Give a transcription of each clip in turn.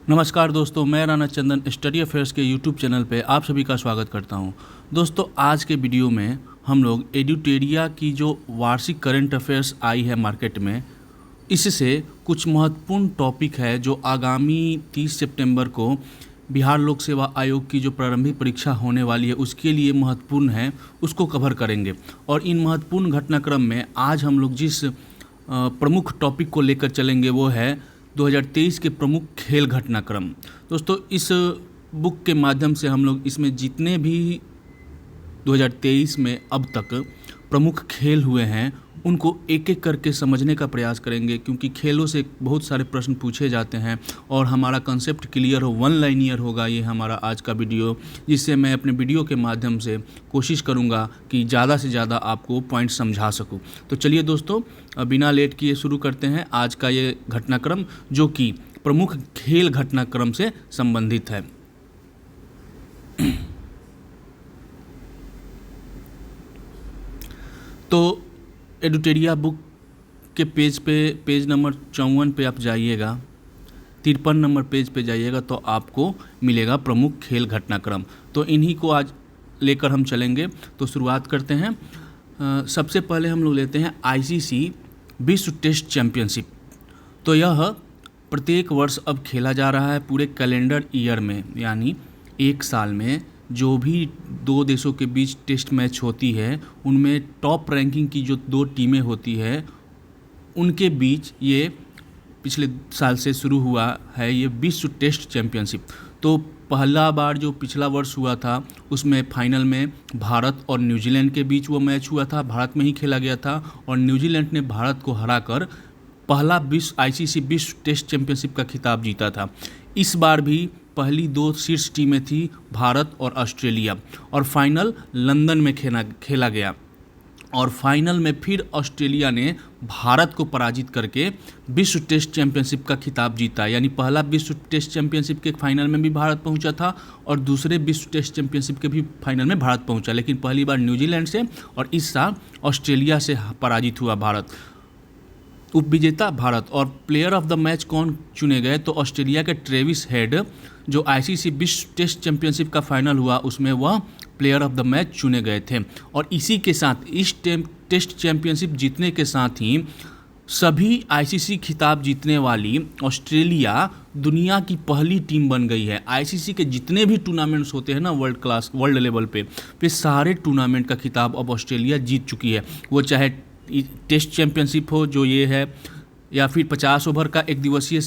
नमस्कार दोस्तों, मैं राणा चंदन स्टडी अफेयर्स के यूट्यूब चैनल पे आप सभी का स्वागत करता हूं। दोस्तों, आज के वीडियो में हम लोग एडुटेरिया की जो वार्षिक करंट अफेयर्स आई है मार्केट में, इससे कुछ महत्वपूर्ण टॉपिक है जो आगामी 30 सितंबर को बिहार लोक सेवा आयोग की जो प्रारंभिक परीक्षा होने वाली है उसके लिए महत्वपूर्ण है, उसको कवर करेंगे। और इन महत्वपूर्ण घटनाक्रम में आज हम लोग जिस प्रमुख टॉपिक को लेकर चलेंगे वो है 2023 के प्रमुख खेल घटनाक्रम। दोस्तों, इस बुक के माध्यम से हम लोग इसमें जितने भी 2023 में अब तक प्रमुख खेल हुए हैं उनको एक एक करके समझने का प्रयास करेंगे, क्योंकि खेलों से बहुत सारे प्रश्न पूछे जाते हैं और हमारा कंसेप्ट क्लियर हो, वन लाइनियर होगा ये हमारा आज का वीडियो, जिससे मैं अपने वीडियो के माध्यम से कोशिश करूंगा कि ज़्यादा से ज़्यादा आपको पॉइंट समझा सकूं। तो चलिए दोस्तों, बिना लेट किए शुरू करते हैं आज का ये घटनाक्रम, जो कि प्रमुख खेल घटनाक्रम से संबंधित है। तो एडुटेरिया बुक के पेज नंबर 54 पे आप जाइएगा, 53 नंबर पेज पे जाइएगा तो आपको मिलेगा प्रमुख खेल घटनाक्रम। तो इन्हीं को आज लेकर हम चलेंगे। तो शुरुआत करते हैं। सबसे पहले हम लोग लेते हैं आईसीसी विश्व टेस्ट चैंपियनशिप। तो यह प्रत्येक वर्ष अब खेला जा रहा है पूरे कैलेंडर ईयर में, यानी एक साल में जो भी दो देशों के बीच टेस्ट मैच होती है उनमें टॉप रैंकिंग की जो दो टीमें होती है उनके बीच ये पिछले साल से शुरू हुआ है ये विश्व टेस्ट चैंपियनशिप। तो पहला बार जो पिछला वर्ष हुआ था उसमें फाइनल में भारत और न्यूजीलैंड के बीच वो मैच हुआ था, भारत में ही खेला गया था और न्यूजीलैंड ने भारत को हराकर पहला आईसीसी विश्व टेस्ट चैंपियनशिप का खिताब जीता था। इस बार भी पहली दो शीर्ष टीमें थी भारत और ऑस्ट्रेलिया, और फाइनल लंदन में खेला गया और फाइनल में फिर ऑस्ट्रेलिया ने भारत को पराजित करके विश्व टेस्ट चैंपियनशिप का खिताब जीता। यानी पहला विश्व टेस्ट चैंपियनशिप के फाइनल में भी भारत पहुंचा था और दूसरे विश्व टेस्ट चैंपियनशिप के भी फाइनल में भारत पहुंचा, लेकिन पहली बार न्यूजीलैंड से और इस साल ऑस्ट्रेलिया से पराजित हुआ भारत। उपविजेता भारत। और प्लेयर ऑफ द मैच कौन चुने गए? तो ऑस्ट्रेलिया के ट्रेविस हेड, जो आईसीसी विश्व टेस्ट चैंपियनशिप का फाइनल हुआ उसमें वह प्लेयर ऑफ द मैच चुने गए थे। और इसी के साथ इस टेस्ट चैंपियनशिप जीतने के साथ ही सभी आईसीसी खिताब जीतने वाली ऑस्ट्रेलिया दुनिया की पहली टीम बन गई है। आईसीसी के जितने भी टूर्नामेंट्स होते हैं ना वर्ल्ड लेवल पे सारे टूर्नामेंट का खिताब अब ऑस्ट्रेलिया जीत चुकी है। वो चाहे टेस्ट चैंपियनशिप हो जो ये है, या फिर 50 ओवर का एक दिवसीय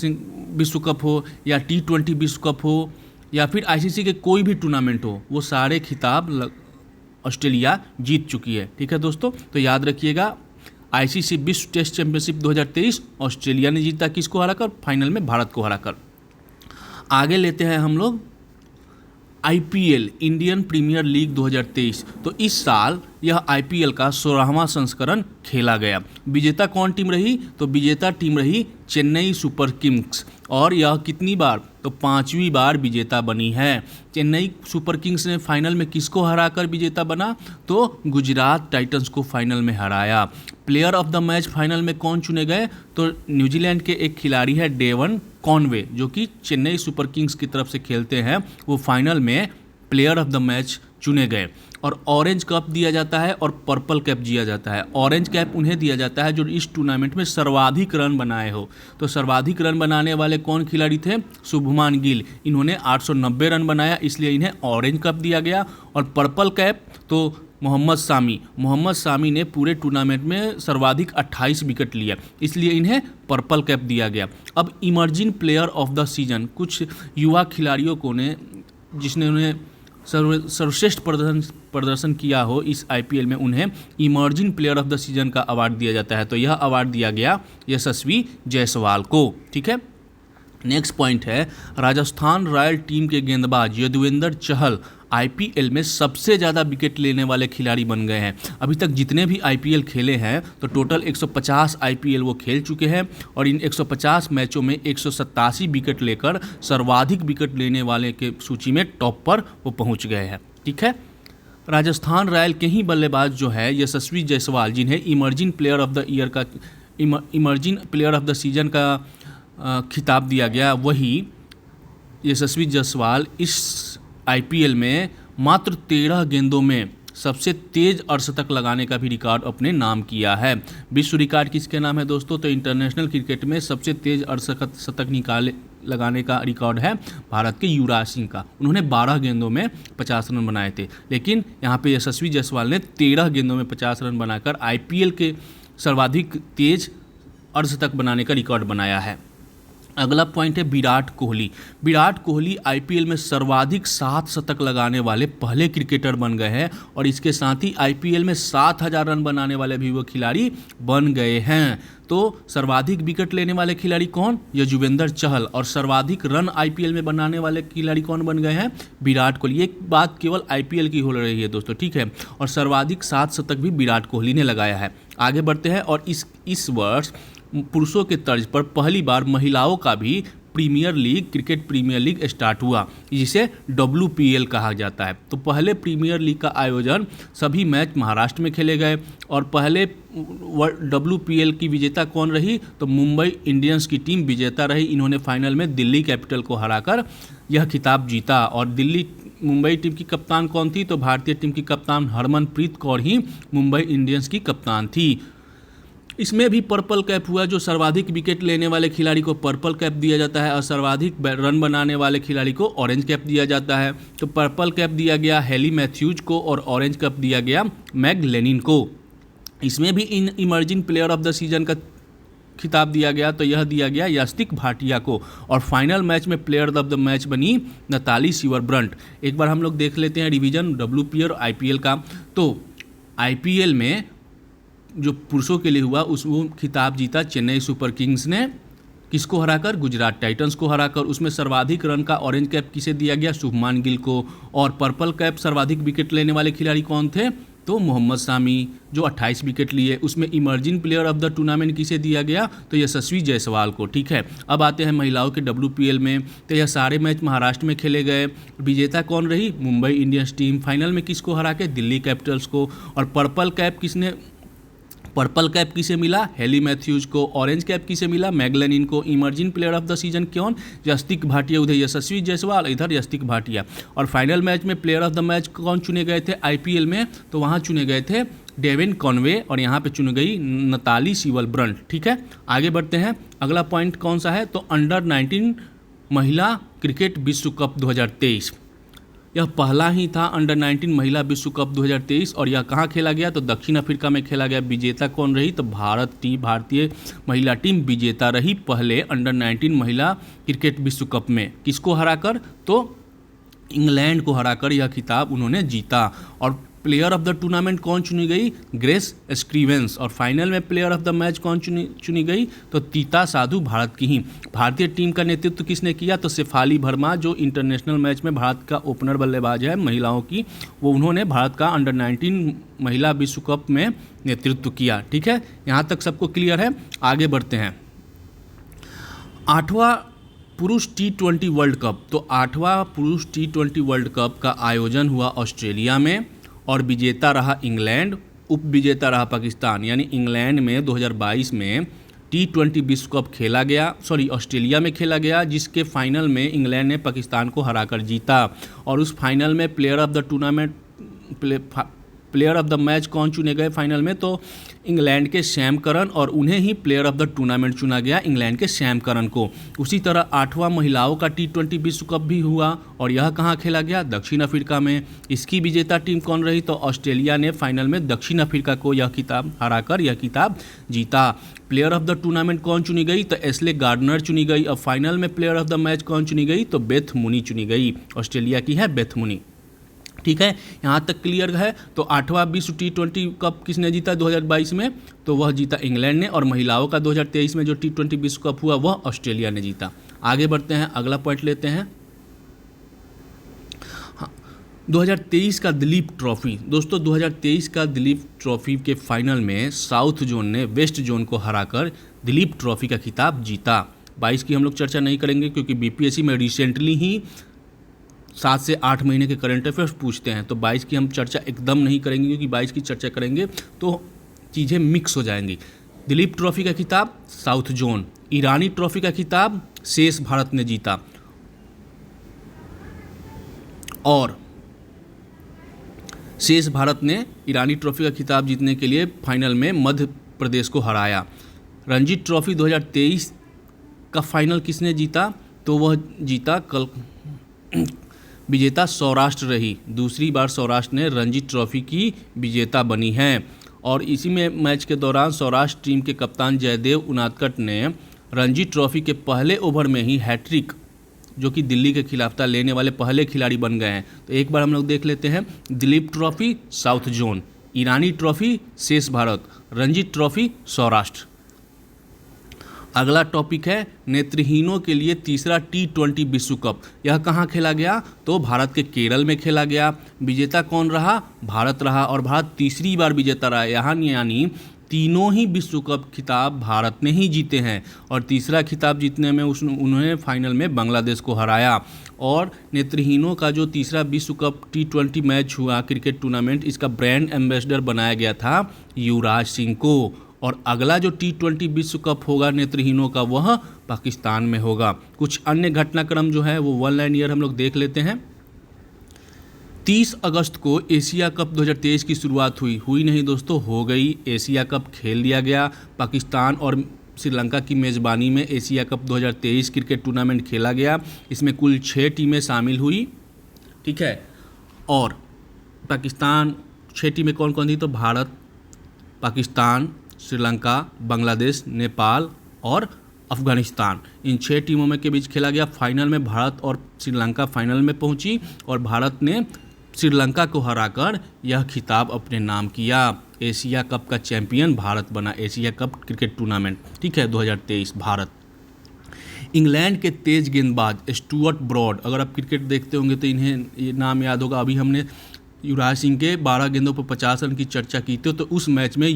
विश्व कप हो, या T20 विश्व कप हो, या फिर आईसीसी के कोई भी टूर्नामेंट हो, वो सारे खिताब ऑस्ट्रेलिया जीत चुकी है। ठीक है दोस्तों, तो याद रखिएगा आईसीसी विश्व टेस्ट चैंपियनशिप 2023 ऑस्ट्रेलिया ने जीता, किसको हराकर? फाइनल में भारत को हराकर। आगे लेते हैं हम लोग आईपीएल, इंडियन प्रीमियर लीग 2023। तो इस साल यह आईपीएल का 16वां संस्करण खेला गया। विजेता कौन टीम रही? तो विजेता टीम रही चेन्नई सुपर किंग्स, और यह कितनी बार? तो 5वीं बार विजेता बनी है। चेन्नई सुपर किंग्स ने फाइनल में किसको हराकर विजेता बना? तो गुजरात टाइटंस को फाइनल में हराया। Player of the match final में कौन चुने गए? तो न्यूजीलैंड के एक खिलाड़ी है डेवन कॉनवे, जो कि चेन्नई सुपर किंग्स की तरफ से खेलते हैं, वो फाइनल में प्लेयर ऑफ द मैच चुने गए। और ऑरेंज कैप दिया जाता है और पर्पल कैप दिया जाता है। ऑरेंज कैप उन्हें दिया जाता है जो इस टूर्नामेंट में सर्वाधिक रन बनाए हो। तो सर्वाधिक रन बनाने वाले कौन खिलाड़ी थे? शुभमान गिल, इन्होंने 890 रन बनाया, इसलिए इन्हें ऑरेंज कैप दिया गया। और पर्पल कैप तो मोहम्मद सामी ने पूरे टूर्नामेंट में सर्वाधिक 28 विकेट लिया, इसलिए इन्हें पर्पल कैप दिया गया। अब emerging player of the season, कुछ युवा खिलाड़ियों को ने जिसने उन्हें सर्वश्रेष्ठ प्रदर्शन किया हो इस आईपीएल में, उन्हें emerging player of the season का अवार्ड दिया जाता है। तो यह अवार्ड दिया गया यशस्वी जायसवाल को। ठीक है, नेक्स्ट पॉइंट है राजस्थान रॉयल टीम के गेंदबाज यजुवेंद्र चहल आईपीएल में सबसे ज़्यादा विकेट लेने वाले खिलाड़ी बन गए हैं। अभी तक जितने भी आईपीएल खेले हैं तो टोटल 150 आईपीएल वो खेल चुके हैं और इन 150 मैचों में 187 विकेट लेकर सर्वाधिक विकेट लेने वाले के सूची में टॉप पर वो पहुंच गए हैं। ठीक है, राजस्थान रॉयल के ही बल्लेबाज जो है यशस्वी जायसवाल, जिन्हें emerging player of the year का emerging player of the season का खिताब दिया गया, वही यशस्वी जायसवाल इस आईपीएल में मात्र 13 गेंदों में सबसे तेज अर्धशतक लगाने का भी रिकॉर्ड अपने नाम किया है। विश्व रिकॉर्ड किसके नाम है दोस्तों? तो इंटरनेशनल क्रिकेट में सबसे तेज अर्धशतक लगाने का रिकॉर्ड है भारत के युवराज सिंह का। उन्होंने 12 गेंदों में 50 रन बनाए थे, लेकिन यहाँ पे यशस्वी जायसवाल ने 13 गेंदों में 50 रन बनाकर आईपीएल के सर्वाधिक तेज अर्धशतक बनाने का रिकॉर्ड बनाया है। अगला पॉइंट है विराट कोहली। विराट कोहली आईपीएल में सर्वाधिक 7 शतक लगाने वाले पहले क्रिकेटर बन गए हैं और इसके साथ ही आईपीएल में 7000 रन बनाने वाले भी वो खिलाड़ी बन गए हैं। तो सर्वाधिक विकेट लेने वाले खिलाड़ी कौन? युजवेंद्र चहल। और सर्वाधिक रन आईपीएल में बनाने वाले खिलाड़ी कौन बन गए हैं? विराट कोहली। एक बात केवल आईपीएल की हो रही है दोस्तों, ठीक है। और सर्वाधिक 7 शतक भी विराट कोहली ने लगाया है। आगे बढ़ते हैं और इस वर्ष पुरुषों के तर्ज पर पहली बार महिलाओं का भी premier league, cricket premier league start हुआ, जिसे WPL कहा जाता है। तो पहले प्रीमियर लीग का आयोजन सभी मैच महाराष्ट्र में खेले गए और पहले WPL की विजेता कौन रही? तो मुंबई इंडियंस की टीम विजेता रही। इन्होंने फाइनल में दिल्ली कैपिटल को हराकर यह खिताब जीता। और मुंबई टीम की कप्तान कौन थी? तो भारतीय टीम की कप्तान हरमनप्रीत कौर ही मुंबई इंडियंस की कप्तान थी। इसमें भी पर्पल कैप हुआ। जो सर्वाधिक विकेट लेने वाले खिलाड़ी को पर्पल कैप दिया जाता है और सर्वाधिक रन बनाने वाले खिलाड़ी को ऑरेंज कैप दिया जाता है। तो पर्पल कैप दिया गया हेली मैथ्यूज को और ऑरेंज कैप दिया गया मैग लेनिन को। इसमें भी इन emerging player of the season का खिताब दिया गया, तो यह दिया गया यास्तिक भाटिया को। और फाइनल मैच में प्लेयर ऑफ द मैच बनी नताली सीवरब्रंट। एक बार हम लोग देख लेते हैं डिवीजन WPL और आईपीएल का। तो आईपीएल में जो पुरुषों के लिए हुआ वो खिताब जीता चेन्नई सुपर किंग्स ने। किसको हराकर? गुजरात टाइटंस को हराकर। उसमें सर्वाधिक रन का ऑरेंज कैप किसे दिया गया? शुभमान गिल को। और पर्पल कैप सर्वाधिक विकेट लेने वाले खिलाड़ी कौन थे? तो मोहम्मद शामी, जो 28 विकेट लिए। उसमें emerging player of the tournament किसे दिया गया? तो यशस्वी जायसवाल को, ठीक है। अब आते हैं महिलाओं के WPL में। तो यह सारे मैच महाराष्ट्र में खेले गए। विजेता कौन रही? Mumbai Indians team. फाइनल में किसको हरा के? दिल्ली कैपिटल्स को। और पर्पल कैप किसे मिला? हेली मैथ्यूज को। ऑरेंज कैप किसे मिला? मैगलेनिन को। Emerging player of the season कौन? यास्तिक भाटिया। उधर यशस्वी जायसवाल, इधर यास्तिक भाटिया। और फाइनल मैच में प्लेयर ऑफ द मैच कौन चुने गए थे आईपीएल में? तो वहाँ चुने गए थे डेविन कॉनवे और यहाँ पे चुनी गई नताली सीवरब्रंट, ठीक है। आगे बढ़ते हैं। अगला पॉइंट कौन सा है? तो अंडर 19 महिला क्रिकेट विश्व कप 2023। यह पहला ही था अंडर 19 महिला विश्व कप 2023 और यह कहाँ खेला गया? तो दक्षिण अफ्रीका में खेला गया। विजेता कौन रही? तो भारतीय महिला टीम विजेता रही पहले अंडर 19 महिला क्रिकेट विश्व कप में। किसको हराकर? तो इंग्लैंड को हराकर यह खिताब उन्होंने जीता। और प्लेयर ऑफ द टूर्नामेंट कौन चुनी गई? Grace Stevens. और फाइनल में प्लेयर ऑफ द मैच कौन चुनी गई? तो तीता साधु, भारत की ही। भारतीय टीम का नेतृत्व किसने किया? तो शेफाली वर्मा, जो इंटरनेशनल मैच में भारत का ओपनर बल्लेबाज है महिलाओं की, वो उन्होंने भारत का अंडर 19 महिला विश्व कप में नेतृत्व किया, ठीक है। यहाँ तक सबको क्लियर है। आगे बढ़ते हैं। 8वां पुरुष T20 वर्ल्ड कप। तो 8वां पुरुष T20 वर्ल्ड कप का आयोजन हुआ ऑस्ट्रेलिया में और विजेता रहा इंग्लैंड, उप विजेता रहा पाकिस्तान। यानी इंग्लैंड में 2022 में T20 विश्व कप खेला गया, ऑस्ट्रेलिया में खेला गया, जिसके फाइनल में इंग्लैंड ने पाकिस्तान को हराकर जीता। और उस फाइनल में प्लेयर ऑफ द मैच कौन चुने गए फाइनल में? तो इंग्लैंड के सैम करन, और उन्हें ही प्लेयर ऑफ द टूर्नामेंट चुना गया, इंग्लैंड के सैम करन को। उसी तरह 8वां महिलाओं का T20 विश्व कप भी हुआ और यह कहाँ खेला गया? दक्षिण अफ्रीका में। इसकी विजेता टीम कौन रही? तो ऑस्ट्रेलिया ने फाइनल में दक्षिण अफ्रीका को यह खिताब हराकर यह खिताब जीता। प्लेयर ऑफ द टूर्नामेंट कौन चुनी गई? तो एस्ले गार्डनर चुनी गई। और फाइनल में प्लेयर ऑफ द मैच कौन चुनी गई? तो बेथ मूनी चुनी गई। ऑस्ट्रेलिया की है बेथ मूनी, ठीक है। यहाँ तक क्लियर है। तो 8वां विश्व T20 कप किसने जीता 2022 में? तो वह जीता इंग्लैंड ने। और महिलाओं का 2023 में जो T20 विश्व कप हुआ वह ऑस्ट्रेलिया ने जीता। आगे बढ़ते हैं, अगला पॉइंट लेते हैं। 2023 का दिलीप ट्रॉफी। दोस्तों 2023 का दिलीप ट्रॉफी के फाइनल में साउथ जोन ने वेस्ट जोन को हराकर दिलीप ट्रॉफी का खिताब जीता। 22 की हम लोग चर्चा नहीं करेंगे क्योंकि BPSC में रिसेंटली ही 7 से 8 महीने के करंट अफेयर्स पूछते हैं। तो 22 की हम चर्चा एकदम नहीं करेंगे क्योंकि 22 की चर्चा करेंगे तो चीज़ें मिक्स हो जाएंगी। दिलीप ट्रॉफी का खिताब साउथ जोन। ईरानी ट्रॉफी का खिताब शेष भारत ने जीता। और शेष भारत ने ईरानी ट्रॉफी का खिताब जीतने के लिए फाइनल में मध्य प्रदेश को हराया। रणजी ट्रॉफी 2023 का फाइनल किसने जीता? तो वह जीता कल विजेता सौराष्ट्र रही। दूसरी बार सौराष्ट्र ने रणजी ट्रॉफी की विजेता बनी है। और इसी में मैच के दौरान सौराष्ट्र टीम के कप्तान जयदेव उनादकट ने रणजी ट्रॉफी के पहले ओवर में ही हैट्रिक, जो कि दिल्ली के खिलाफ था, लेने वाले पहले खिलाड़ी बन गए हैं। तो एक बार हम लोग देख लेते हैं। दिलीप ट्रॉफी साउथ जोन, ईरानी ट्रॉफी शेष भारत, रणजी ट्रॉफी सौराष्ट्र। अगला टॉपिक है नेत्रहीनों के लिए तीसरा T20 विश्व कप। यह कहाँ खेला गया? तो भारत के केरल में खेला गया। विजेता कौन रहा? भारत रहा, और भारत तीसरी बार विजेता रहा। यहाँ यानी तीनों ही विश्व कप खिताब भारत ने ही जीते हैं, और तीसरा खिताब जीतने में उन्होंने फाइनल में बांग्लादेश को हराया। और नेत्रहीनों का जो तीसरा विश्व कप T20 मैच हुआ क्रिकेट टूर्नामेंट, इसका ब्रांड एम्बेसडर बनाया गया था युवराज सिंह को। और अगला जो T20 विश्व कप होगा नेत्रहीनों का, वह पाकिस्तान में होगा। कुछ अन्य घटनाक्रम जो है वो वन लाइन ईयर हम लोग देख लेते हैं। 30 अगस्त को एशिया कप 2023 की शुरुआत हुई नहीं दोस्तों, हो गई। एशिया कप खेल दिया गया। पाकिस्तान और श्रीलंका की मेज़बानी में एशिया कप 2023 क्रिकेट टूर्नामेंट खेला गया। इसमें कुल 6 टीमें शामिल हुई, ठीक है। और पाकिस्तान 6 टीमें कौन कौन थी? तो भारत, पाकिस्तान, श्रीलंका, बांग्लादेश, नेपाल और अफगानिस्तान, इन 6 टीमों में के बीच खेला गया। फाइनल में भारत और श्रीलंका फाइनल में पहुंची, और भारत ने श्रीलंका को हराकर यह खिताब अपने नाम किया। एशिया कप का चैंपियन भारत बना, एशिया कप क्रिकेट टूर्नामेंट, ठीक है, 2023 भारत। इंग्लैंड के तेज गेंदबाज स्टुअर्ट ब्रॉड, अगर आप क्रिकेट देखते होंगे तो इन्हें ये नाम याद होगा। अभी हमने युवराज सिंह के 12 गेंदों पर 50 रन की चर्चा की थी, तो उस मैच में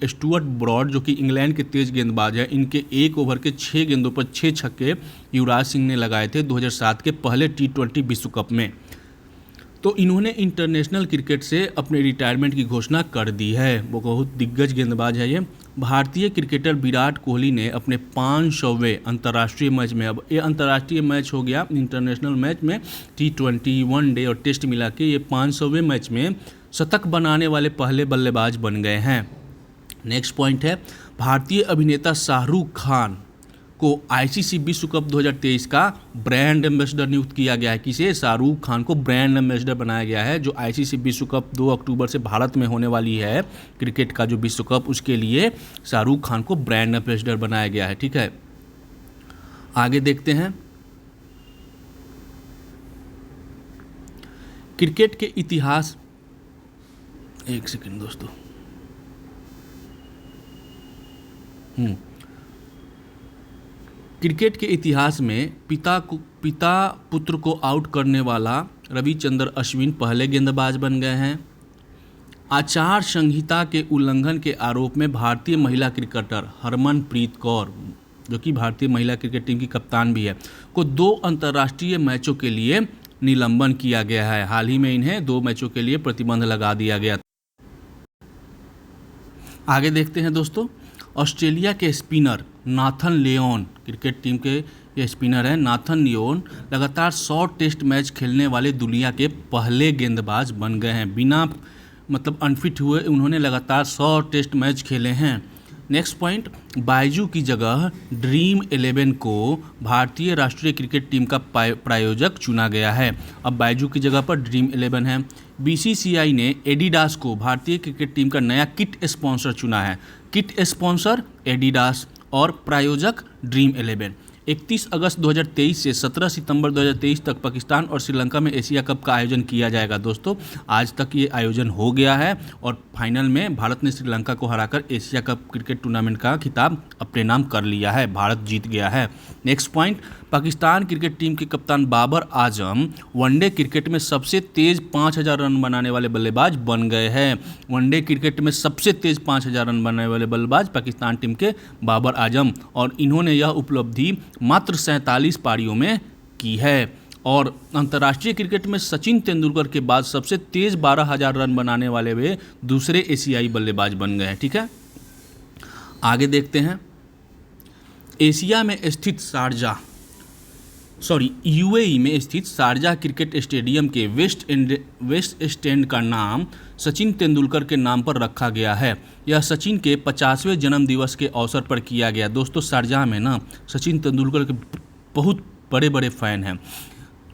स्टुअर्ट ब्रॉड, जो कि इंग्लैंड के तेज गेंदबाज हैं, इनके 1 ओवर के 6 गेंदों पर 6 छक्के युवराज सिंह ने लगाए थे 2007 के पहले T20 विश्व कप में। तो इन्होंने इंटरनेशनल क्रिकेट से अपने रिटायरमेंट की घोषणा कर दी है। वो बहुत दिग्गज गेंदबाज है ये। भारतीय क्रिकेटर विराट कोहली ने अपने 500वें अंतर्राष्ट्रीय मैच में, अब ये अंतर्राष्ट्रीय मैच हो गया, इंटरनेशनल मैच में T20, वनडे और टेस्ट मिला के ये 500वें मैच में शतक बनाने वाले पहले बल्लेबाज बन गए हैं। नेक्स्ट पॉइंट है, भारतीय अभिनेता शाहरुख खान को ICC विश्व कप 2023 का ब्रांड एम्बेसडर नियुक्त किया गया है। किसे? शाहरुख खान को ब्रांड एम्बेसडर बनाया गया है। जो ICC विश्व कप 2 अक्टूबर से भारत में होने वाली है, क्रिकेट का जो विश्व कप, उसके लिए शाहरुख खान को ब्रांड एम्बेसडर बनाया गया है, ठीक है। आगे देखते हैं। क्रिकेट के इतिहास, एक सेकंड दोस्तों, क्रिकेट के इतिहास में पिता पुत्र को आउट करने वाला रविचंद्र अश्विन पहले गेंदबाज बन गए हैं। आचार संहिता के उल्लंघन के आरोप में भारतीय महिला क्रिकेटर हरमनप्रीत कौर, जो कि भारतीय महिला क्रिकेट टीम की कप्तान भी है, को 2 अंतर्राष्ट्रीय मैचों के लिए निलंबन किया गया है। हाल ही में इन्हें 2 मैचों के लिए प्रतिबंध लगा दिया गया। आगे देखते हैं दोस्तों। ऑस्ट्रेलिया के spinner Nathan Lyon, cricket team के ये स्पिनर हैं, नाथन लियोन लगातार 100 टेस्ट मैच खेलने वाले दुनिया के पहले गेंदबाज बन गए हैं। बिना अनफिट हुए उन्होंने लगातार 100 टेस्ट मैच खेले हैं। नेक्स्ट पॉइंट, बायजू की जगह ड्रीम 11 को भारतीय राष्ट्रीय क्रिकेट टीम का प्रायोजक चुना गया है। अब बायजू की जगह पर ड्रीम 11 है। BCCI ने एडिडास को भारतीय क्रिकेट टीम का नया किट स्पॉन्सर चुना है। किट स्पॉन्सर एडिडास और प्रायोजक ड्रीम 11। 31 अगस्त 2023 से 17 सितंबर 2023 तक पाकिस्तान और श्रीलंका में एशिया कप का आयोजन किया जाएगा। दोस्तों, आज तक ये आयोजन हो गया है और फाइनल में भारत ने श्रीलंका को हराकर एशिया कप क्रिकेट टूर्नामेंट का खिताब अपने नाम कर लिया है। भारत जीत गया है। Next point, Pakistan cricket team के कप्तान बाबर आजम वनडे क्रिकेट में सबसे तेज 5000 रन बनाने वाले बल्लेबाज बन गए हैं। वनडे क्रिकेट में सबसे तेज 5000 रन बनाने वाले बल्लेबाज पाकिस्तान टीम के बाबर आजम, और इन्होंने यह उपलब्धि मात्र 47 पारियों में की है। और अंतर्राष्ट्रीय क्रिकेट में सचिन तेंदुलकर के बाद सबसे तेज 12000 रन बनाने वाले वे दूसरे एशियाई बल्लेबाज बन गए हैं। ठीक है, आगे देखते हैं। एशिया में स्थित शारजाह यूएई में स्थित शारजाह क्रिकेट स्टेडियम के वेस्ट स्टैंड का नाम सचिन तेंदुलकर के नाम पर रखा गया है। यह सचिन के 50वें जन्मदिवस के अवसर पर किया गया। दोस्तों शारजाह में ना सचिन तेंदुलकर के बहुत बड़े बड़े फ़ैन हैं।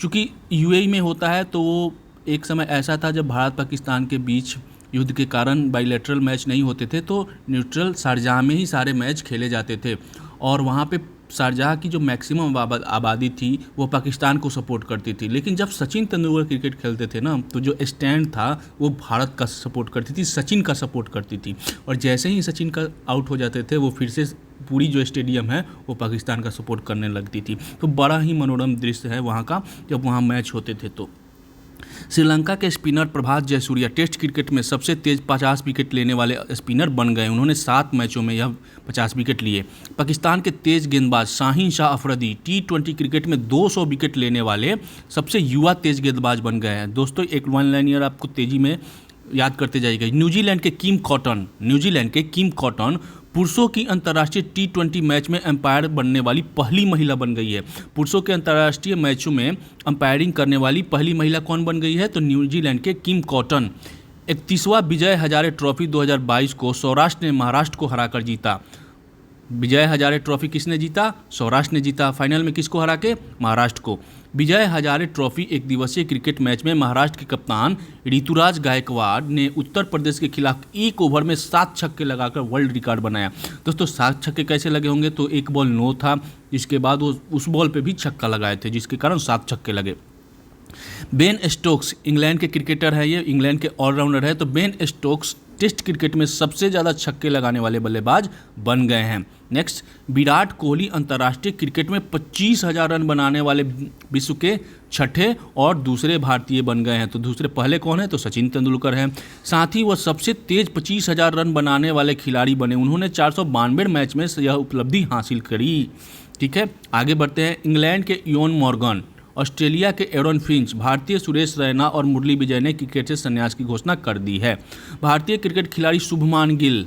चूँकि यूएई में होता है तो वो एक समय ऐसा था जब भारत पाकिस्तान के बीच युद्ध के कारण बाइलेटरल मैच नहीं होते थे, तो न्यूट्रल शारजाह में ही सारे मैच खेले जाते थे। और वहाँ पे शारजाह की जो मैक्सिमम आबादी थी वो पाकिस्तान को सपोर्ट करती थी। लेकिन जब सचिन तेंदुलकर क्रिकेट खेलते थे ना, तो जो स्टैंड था वो भारत का सपोर्ट करती थी, सचिन का सपोर्ट करती थी। और जैसे ही सचिन का आउट हो जाते थे वो फिर से पूरी जो स्टेडियम है वो पाकिस्तान का सपोर्ट करने लगती थी। तो बड़ा ही मनोरम दृश्य है वहाँ का जब वहाँ मैच होते थे। तो श्रीलंका के स्पिनर प्रभात जयसूर्या टेस्ट क्रिकेट में सबसे तेज 50 विकेट लेने वाले स्पिनर बन गए। उन्होंने 7 मैचों में यह 50 विकेट लिए। पाकिस्तान के तेज गेंदबाज शाहीन शाह अफरीदी T20 क्रिकेट में 200 विकेट लेने वाले सबसे युवा तेज गेंदबाज बन गए हैं। दोस्तों एक वन लाइनर आपको तेजी में याद करते जाइएगा। न्यूजीलैंड के किम कॉटन पुरुषों की अंतर्राष्ट्रीय T20 मैच में एम्पायर बनने वाली पहली महिला बन गई है। पुरुषों के अंतर्राष्ट्रीय मैचों में अंपायरिंग करने वाली पहली महिला कौन बन गई है? तो न्यूजीलैंड के किम कॉटन। 31वां विजय हजारे ट्रॉफी 2022 को सौराष्ट्र ने महाराष्ट्र को हराकर जीता। विजय हजारे ट्रॉफी किसने जीता? सौराष्ट्र ने जीता। फाइनल में किसको हरा के? महाराष्ट्र को। विजय हजारे ट्रॉफी एक दिवसीय क्रिकेट मैच में महाराष्ट्र के कप्तान ऋतुराज गायकवाड़ ने उत्तर प्रदेश के खिलाफ 1 ओवर में 7 छक्के लगाकर वर्ल्ड रिकॉर्ड बनाया। दोस्तों 7 छक्के कैसे लगे होंगे? तो एक बॉल नो था, जिसके बाद वो उस बॉल पे भी छक्का लगाए थे, जिसके कारण 7 छक्के लगे। बेन स्टोक्स इंग्लैंड के क्रिकेटर है, ये इंग्लैंड के ऑलराउंडर है। तो बेन स्टोक्स टेस्ट क्रिकेट में सबसे ज़्यादा छक्के लगाने वाले बल्लेबाज बन गए हैं। नेक्स्ट, विराट कोहली अंतर्राष्ट्रीय क्रिकेट में 25,000 रन बनाने वाले विश्व के छठे और दूसरे भारतीय बन गए हैं। तो दूसरे पहले कौन है? तो सचिन तेंदुलकर हैं। साथ ही वह सबसे तेज 25,000 रन बनाने वाले खिलाड़ी बने। उन्होंने 492 मैच में यह उपलब्धि हासिल करी। ठीक है, आगे बढ़ते हैं। इंग्लैंड के इयोन मॉर्गन, ऑस्ट्रेलिया के एरन फिंच, भारतीय सुरेश रैना और मुरली विजय ने क्रिकेट से संन्यास की घोषणा कर दी है। भारतीय क्रिकेट खिलाड़ी शुभमान गिल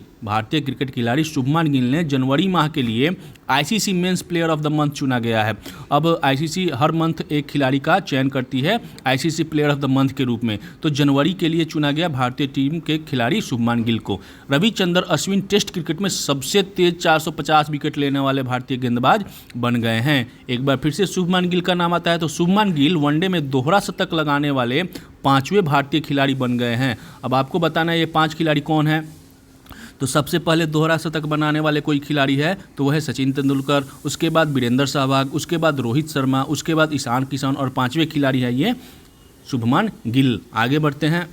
ने जनवरी माह के लिए ICC men's player of the month चुना गया है। अब आईसीसी हर मंथ एक खिलाड़ी का चयन करती है ICC player of the month के रूप में। तो जनवरी के लिए चुना गया भारतीय टीम के खिलाड़ी शुभमान गिल को। रविचंद्र अश्विन टेस्ट क्रिकेट में सबसे तेज 450 विकेट लेने वाले भारतीय गेंदबाज बन गए हैं। एक बार फिर से शुभमान गिल का नाम आता है। तो शुभमान गिल वनडे में दोहरा शतक लगाने वाले 5वें भारतीय खिलाड़ी बन गए हैं। अब आपको बताना है ये 5 खिलाड़ी कौन है। तो सबसे पहले दोहरा शतक बनाने वाले कोई खिलाड़ी है तो वह है सचिन तेंदुलकर, उसके बाद वीरेंद्र सहवाग, उसके बाद रोहित शर्मा, उसके बाद ईशान किशन और 5वें खिलाड़ी है ये शुभमान गिल। आगे बढ़ते हैं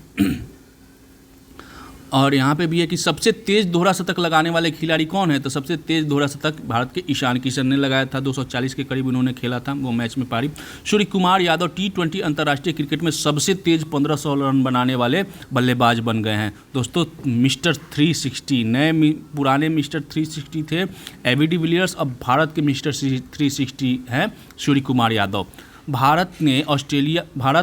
और यहाँ पे भी है कि सबसे तेज दोहरा शतक लगाने वाले खिलाड़ी कौन है। तो सबसे तेज दोहरा शतक भारत के ईशान किशन ने लगाया था। 240 के करीब उन्होंने खेला था वो मैच में पारी। सूर्य कुमार यादव T20 अंतर्राष्ट्रीय क्रिकेट में सबसे तेज 1500 रन बनाने वाले बल्लेबाज बन गए हैं। दोस्तों मिस्टर 360, पुराने मिस्टर 360 थे एबी डिविलियर्स, अब भारत के मिस्टर 360 हैं सूर्य कुमार यादव। भारत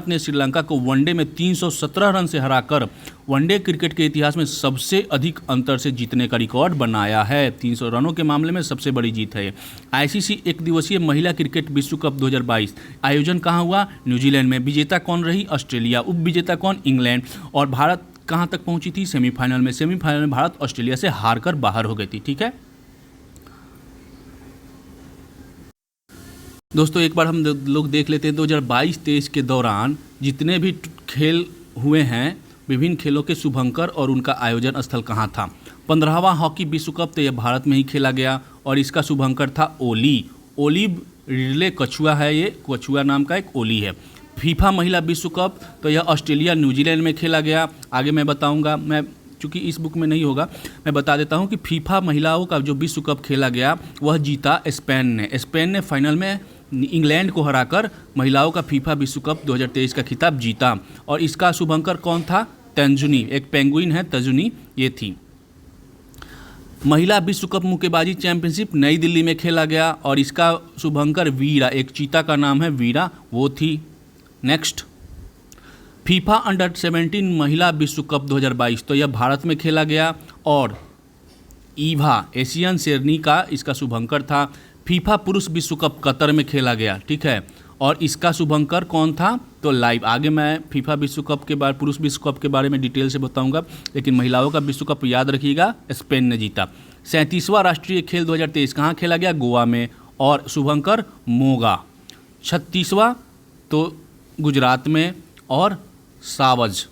ने श्रीलंका को वनडे में 317 रन से हराकर वनडे क्रिकेट के इतिहास में सबसे अधिक अंतर से जीतने का रिकॉर्ड बनाया है। 300 रनों के मामले में सबसे बड़ी जीत है। आईसीसी एक दिवसीय महिला क्रिकेट विश्व कप 2022 आयोजन कहाँ हुआ? न्यूजीलैंड में। विजेता कौन रही? ऑस्ट्रेलिया। उप विजेता कौन? इंग्लैंड। और भारत कहाँ तक पहुँची थी? सेमीफाइनल में। सेमीफाइनल में भारत ऑस्ट्रेलिया से हार कर बाहर हो गई थी। ठीक है दोस्तों, एक बार हम लोग देख लेते हैं 2022-23 के दौरान जितने भी खेल हुए हैं, विभिन्न खेलों के शुभंकर और उनका आयोजन स्थल कहाँ था। 15वां हॉकी विश्व कप तो यह भारत में ही खेला गया और इसका शुभंकर था ओलिव रिले कछुआ है, ये कछुआ नाम का एक ओली है। फीफा महिला विश्व कप तो यह ऑस्ट्रेलिया न्यूजीलैंड में खेला गया। आगे मैं बताऊँगा, मैं चूँकि इस बुक में नहीं होगा मैं बता देता हूँ कि फीफा महिलाओं का जो विश्व कप खेला गया वह जीता स्पेन ने फाइनल में इंग्लैंड को हराकर महिलाओं का फीफा विश्व कप 2023 का खिताब जीता। और इसका शुभंकर कौन था? तंजुनी, एक पेंगुइन है तंजुनी, ये थी। महिला विश्व कप मुक्केबाजी चैंपियनशिप नई दिल्ली में खेला गया और इसका शुभंकर वीरा, एक चीता का नाम है वीरा, वो थी। नेक्स्ट, फीफा अंडर 17 महिला विश्व कप 2022 तो यह भारत में खेला गया और ईवा एशियन शेरनी का इसका शुभंकर था। फीफा पुरुष विश्व कप कतर में खेला गया। ठीक है, और इसका शुभंकर कौन था? तो लाइव। आगे मैं फीफा विश्व कप के बारे, पुरुष विश्व कप के बारे में डिटेल से बताऊंगा, लेकिन महिलाओं का विश्व कप याद रखिएगा, स्पेन ने जीता। 37वां राष्ट्रीय खेल 2023 कहाँ खेला गया? गोवा में, और शुभंकर मोगा। 36वां तो गुजरात में और सावज।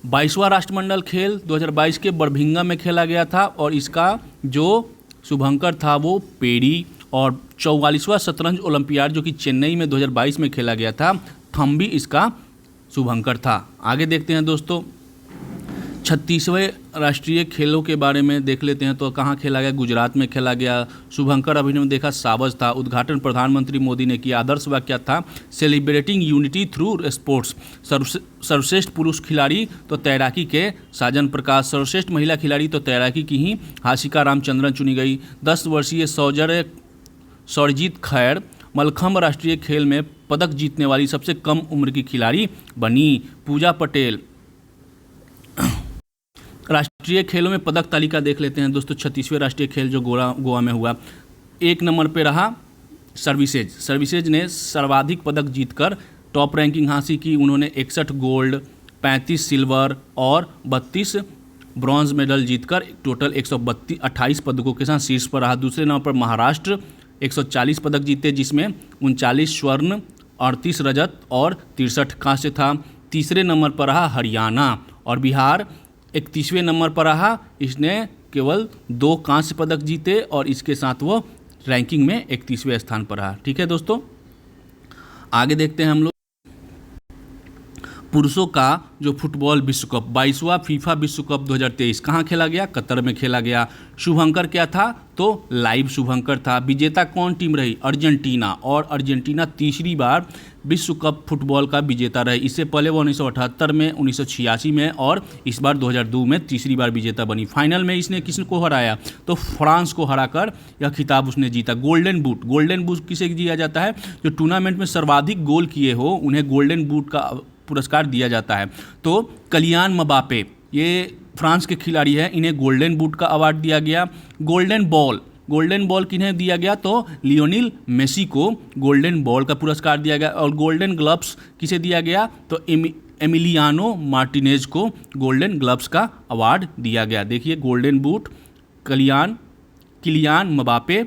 22वां राष्ट्रमंडल खेल 2022 के बर्मिंघम में खेला गया था, और इसका जो शुभंकर था वो पेरी। और 44वां शतरंज ओलंपियाड जो कि चेन्नई में 2022 में खेला गया था, थम्बी इसका शुभंकर था। आगे देखते हैं दोस्तों, 36वें राष्ट्रीय खेलों के बारे में देख लेते हैं। तो कहाँ खेला गया? गुजरात में खेला गया। शुभंकर अभी हमने देखा सावज था। उद्घाटन प्रधानमंत्री मोदी ने किया। आदर्श वाक्य क्या था? Celebrating unity through sports. सर्वश्रेष्ठ पुरुष खिलाड़ी तो तैराकी के साजन प्रकाश। सर्वश्रेष्ठ महिला खिलाड़ी तो तैराकी की ही हाशिका रामचंद्रन चुनी गई। 10 वर्षीय सौरजीत खैर मलखम्ब राष्ट्रीय खेल में पदक जीतने वाली सबसे कम उम्र की खिलाड़ी बनी। पूजा पटेल। राष्ट्रीय खेलों में पदक तालिका देख लेते हैं दोस्तों। 36वें राष्ट्रीय खेल जो गोवा में हुआ, 1 नंबर पे रहा सर्विसेज। सर्विसेज ने सर्वाधिक पदक जीतकर टॉप रैंकिंग हासिल की। उन्होंने 61 गोल्ड, 35 सिल्वर और 32 ब्रॉन्ज मेडल जीतकर टोटल 128 पदकों के साथ शीर्ष पर रहा। दूसरे नंबर पर महाराष्ट्र 140 पदक जीते, जिसमें 39 स्वर्ण, 38 रजत और 63 कांस्य था। तीसरे नंबर पर रहा हरियाणा, और बिहार 31वें नंबर पर रहा। इसने केवल 2 कांस्य पदक जीते और इसके साथ वो रैंकिंग में 31वें स्थान पर रहा। ठीक है दोस्तों, आगे देखते हैं हम लोग पुरुषों का जो फुटबॉल विश्व कप, 22वां फीफा विश्व कप 2023 कहाँ खेला गया? कतर में खेला गया। शुभंकर क्या था? तो लाइव शुभंकर था। विजेता कौन टीम रही? अर्जेंटीना, और अर्जेंटीना तीसरी बार विश्व कप फुटबॉल का विजेता रही। इससे पहले वो 1978 में, 1986 में और इस बार 2002 में तीसरी बार विजेता बनी। फाइनल में इसने किसको हराया? तो फ्रांस को हराकर यह खिताब उसने जीता। गोल्डन बूट, गोल्डन बूट किसे दिया जाता है? जो टूर्नामेंट में सर्वाधिक गोल किए हो उन्हें गोल्डन बूट का पुरस्कार दिया जाता है। तो किलियान म्बाप्पे, ये फ्रांस के खिलाड़ी हैं, इन्हें गोल्डन बूट का अवार्ड दिया गया। गोल्डन बॉल, गोल्डन बॉल किन्हें दिया गया? तो लियोनेल मेसी को गोल्डन बॉल का पुरस्कार दिया गया। और गोल्डन ग्लव्स किसे दिया गया? तो एमिलियानो मार्टिनेज को गोल्डन ग्लव्स का अवार्ड दिया गया। देखिए, golden boot Kylian Mbappe,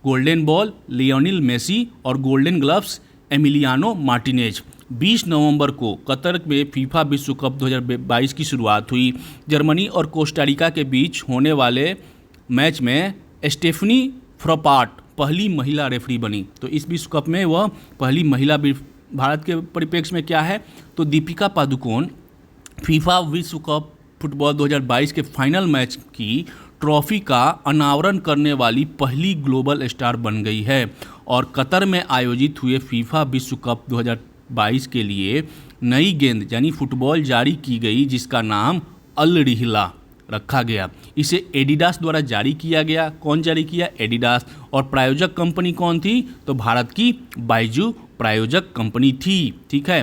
golden ball Lionel Messi और गोल्डन ग्लव्स एमिलियानो मार्टिनेज। 20 नवंबर को कतर में फीफा विश्व कप 2022 की शुरुआत हुई। जर्मनी और कोस्टारिका के बीच होने वाले मैच में स्टेफनी फ्रोपाट पहली महिला रेफरी बनी। तो इस विश्व कप में वह पहली महिला। भारत के परिप्रेक्ष्य में क्या है? तो दीपिका पादुकोण फीफा विश्व कप फुटबॉल 2022 के फाइनल मैच की ट्रॉफी का अनावरण करने वाली पहली ग्लोबल स्टार बन गई है। और कतर में आयोजित हुए फीफा विश्व कप 2022 के लिए नई गेंद यानी फुटबॉल जारी की गई, जिसका नाम अल रिहला रखा गया। इसे एडिडास द्वारा जारी किया गया। कौन जारी किया? एडिडास। और प्रायोजक कंपनी कौन थी? तो भारत की बाइजू प्रायोजक कंपनी थी। ठीक है,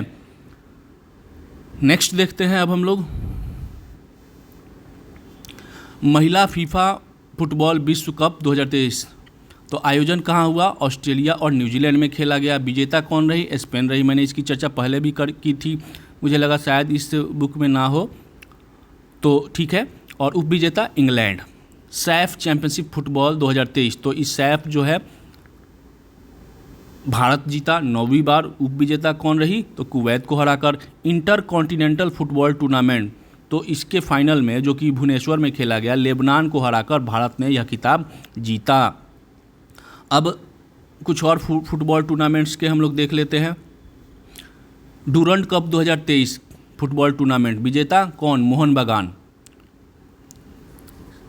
नेक्स्ट देखते हैं अब हम लोग महिला फीफा फुटबॉल विश्व कप 2023। तो आयोजन कहाँ हुआ? ऑस्ट्रेलिया और न्यूजीलैंड में खेला गया। विजेता कौन रही? स्पेन रही। मैंने इसकी चर्चा पहले भी की थी, मुझे लगा शायद इस बुक में ना हो, तो ठीक है। और उपविजेता इंग्लैंड। सैफ चैंपियनशिप फुटबॉल 2023, तो इस सैफ जो है भारत जीता 9वीं बार। उपविजेता कौन रही? तो कुवैत को हराकर। इंटर कॉन्टिनेंटल फुटबॉल टूर्नामेंट, तो इसके फाइनल में जो कि भुवनेश्वर में खेला गया, लेबनान को हराकर भारत ने यह खिताब जीता। अब कुछ और फुटबॉल टूर्नामेंट्स के हम लोग देख लेते हैं। डूरंड कप 2023 फुटबॉल टूर्नामेंट, विजेता कौन? मोहन बागान।